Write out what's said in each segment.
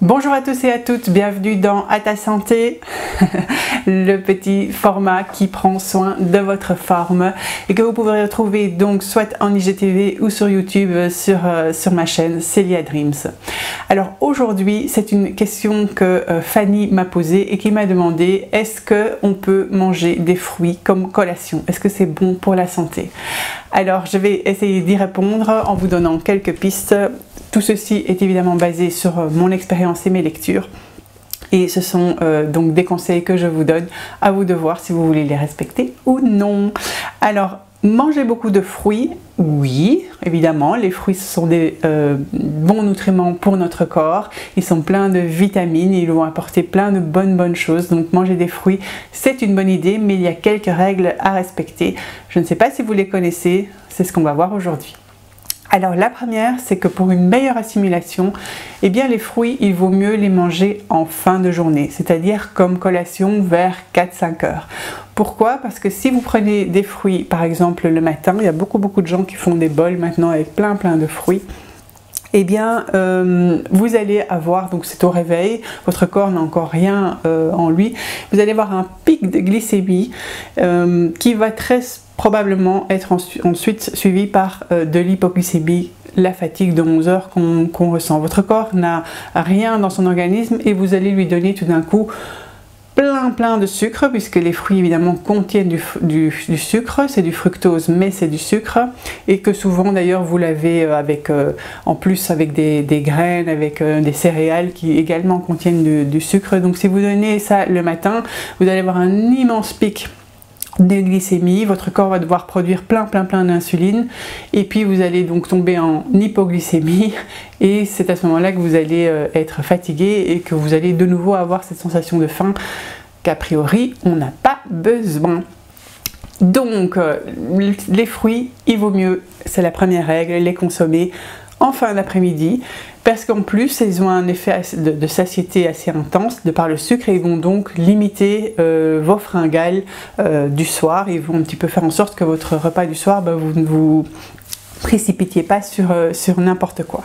Bonjour à tous et à toutes, bienvenue dans À ta santé, le petit format qui prend soin de votre forme et que vous pourrez retrouver donc soit en IGTV ou sur YouTube sur ma chaîne Celia Dreams. Alors aujourd'hui, c'est une question que Fanny m'a posée et qui m'a demandé: est-ce qu'on peut manger des fruits comme collation? Est-ce que c'est bon pour la santé? Alors je vais essayer d'y répondre en vous donnant quelques pistes. Tout ceci est évidemment basé sur mon expérience et mes lectures. Et ce sont donc des conseils que je vous donne, à vous de voir si vous voulez les respecter ou non. Alors, manger beaucoup de fruits, oui, évidemment, les fruits ce sont des bons nutriments pour notre corps. Ils sont pleins de vitamines, ils vont apporter plein de bonnes choses. Donc manger des fruits, c'est une bonne idée, mais il y a quelques règles à respecter. Je ne sais pas si vous les connaissez, c'est ce qu'on va voir aujourd'hui. Alors la première, c'est que pour une meilleure assimilation, eh bien les fruits, il vaut mieux les manger en fin de journée, c'est-à-dire comme collation vers 4-5 heures. Pourquoi? Parce que si vous prenez des fruits, par exemple le matin, il y a beaucoup de gens qui font des bols maintenant avec plein de fruits. Eh bien, vous allez avoir, donc c'est au réveil, votre corps n'a encore rien en lui, vous allez avoir un pic de glycémie qui va très probablement être ensuite suivi par de l'hypoglycémie, la fatigue de 11 heures qu'on ressent. Votre corps n'a rien dans son organisme et vous allez lui donner tout d'un coup plein de sucre, puisque les fruits évidemment contiennent du sucre, c'est du fructose mais c'est du sucre, et que souvent d'ailleurs vous l'avez avec en plus avec des graines, avec des céréales qui également contiennent du sucre. Donc si vous donnez ça le matin, vous allez avoir un immense pic de glycémie, votre corps va devoir produire plein d'insuline et puis vous allez donc tomber en hypoglycémie et c'est à ce moment-là que vous allez être fatigué et que vous allez de nouveau avoir cette sensation de faim qu'a priori on n'a pas besoin. Donc les fruits, il vaut mieux, c'est la première règle, les consommer en fin d'après-midi, parce qu'en plus ils ont un effet de satiété assez intense de par le sucre et ils vont donc limiter vos fringales du soir. Ils vont un petit peu faire en sorte que votre repas du soir, vous ne vous précipitiez pas sur n'importe quoi.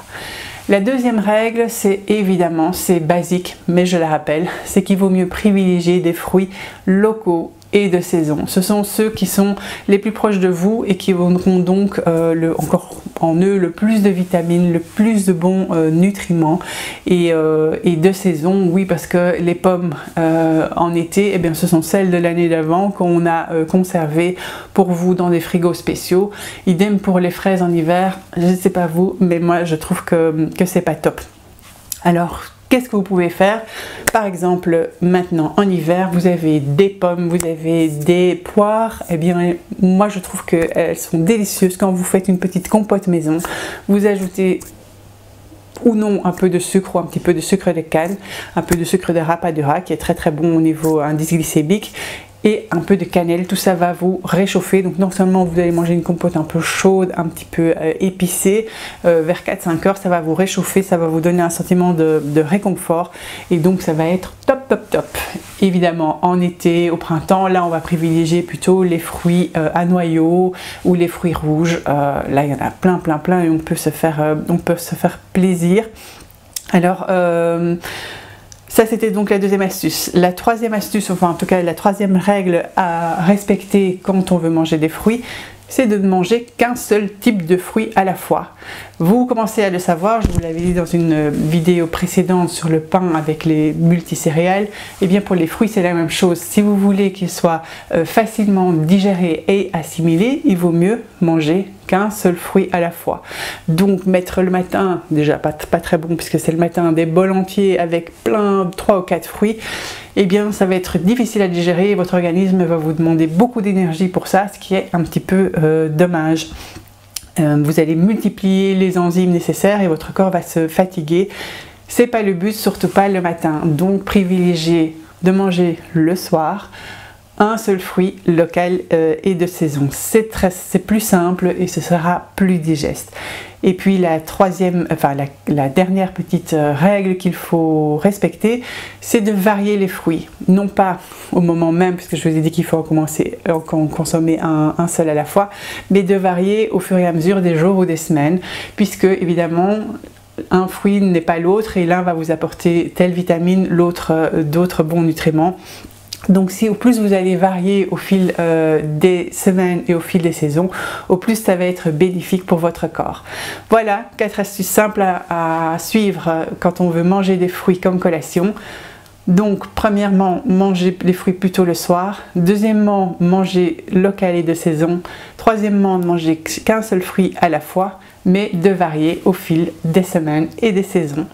La deuxième règle, c'est évidemment, c'est basique, mais je la rappelle, c'est qu'il vaut mieux privilégier des fruits locaux et de saison. Ce sont ceux qui sont les plus proches de vous et qui auront donc encore en eux le plus de vitamines, le plus de bons nutriments et de saison. Oui, parce que les pommes en été, eh bien, ce sont celles de l'année d'avant qu'on a conservées pour vous dans des frigos spéciaux. Idem pour les fraises en hiver. Je ne sais pas vous, mais moi je trouve que c'est pas top. Alors qu'est-ce que vous pouvez faire? Par exemple, maintenant en hiver, vous avez des pommes, vous avez des poires. Eh bien, moi je trouve qu'elles sont délicieuses quand vous faites une petite compote maison. Vous ajoutez ou non un peu de sucre ou un petit peu de sucre de canne, un peu de sucre de rapadura qui est très bon au niveau indice glycémique, et un peu de cannelle. Tout ça va vous réchauffer. Donc non seulement vous allez manger une compote un peu chaude, un petit peu épicée, vers 4-5 heures, ça va vous réchauffer, ça va vous donner un sentiment de réconfort et donc ça va être top. Évidemment en été, au printemps, là on va privilégier plutôt les fruits à noyaux ou les fruits rouges. Là il y en a plein et on peut se faire plaisir. Alors ça c'était donc la deuxième astuce. La troisième astuce, enfin en tout cas la troisième règle à respecter quand on veut manger des fruits, c'est de ne manger qu'un seul type de fruit à la fois. Vous commencez à le savoir, je vous l'avais dit dans une vidéo précédente sur le pain avec les multicéréales. Et bien pour les fruits c'est la même chose. Si vous voulez qu'ils soient facilement digérés et assimilés, il vaut mieux manger qu'un seul fruit à la fois. Donc mettre le matin, déjà pas très bon puisque c'est le matin, des bols entiers avec 3 ou 4 fruits, eh bien ça va être difficile à digérer et votre organisme va vous demander beaucoup d'énergie pour ça, ce qui est un petit peu dommage. Vous allez multiplier les enzymes nécessaires et votre corps va se fatiguer. C'est pas le but, surtout pas le matin. Donc privilégiez de manger le soir un seul fruit local et de saison. C'est plus simple et ce sera plus digeste. Et puis la dernière petite règle qu'il faut respecter, c'est de varier les fruits. Non pas au moment même, puisque je vous ai dit qu'il faut en consommer un seul à la fois, mais de varier au fur et à mesure des jours ou des semaines, puisque évidemment un fruit n'est pas l'autre et l'un va vous apporter telle vitamine, l'autre d'autres bons nutriments. Donc si au plus vous allez varier au fil des semaines et au fil des saisons, au plus ça va être bénéfique pour votre corps. Voilà, 4 astuces simples à suivre quand on veut manger des fruits comme collation. Donc premièrement, manger les fruits plutôt le soir. Deuxièmement, manger local et de saison. Troisièmement, ne manger qu'un seul fruit à la fois, mais de varier au fil des semaines et des saisons.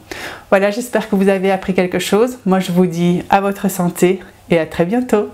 Voilà, j'espère que vous avez appris quelque chose. Moi je vous dis à votre santé et à très bientôt.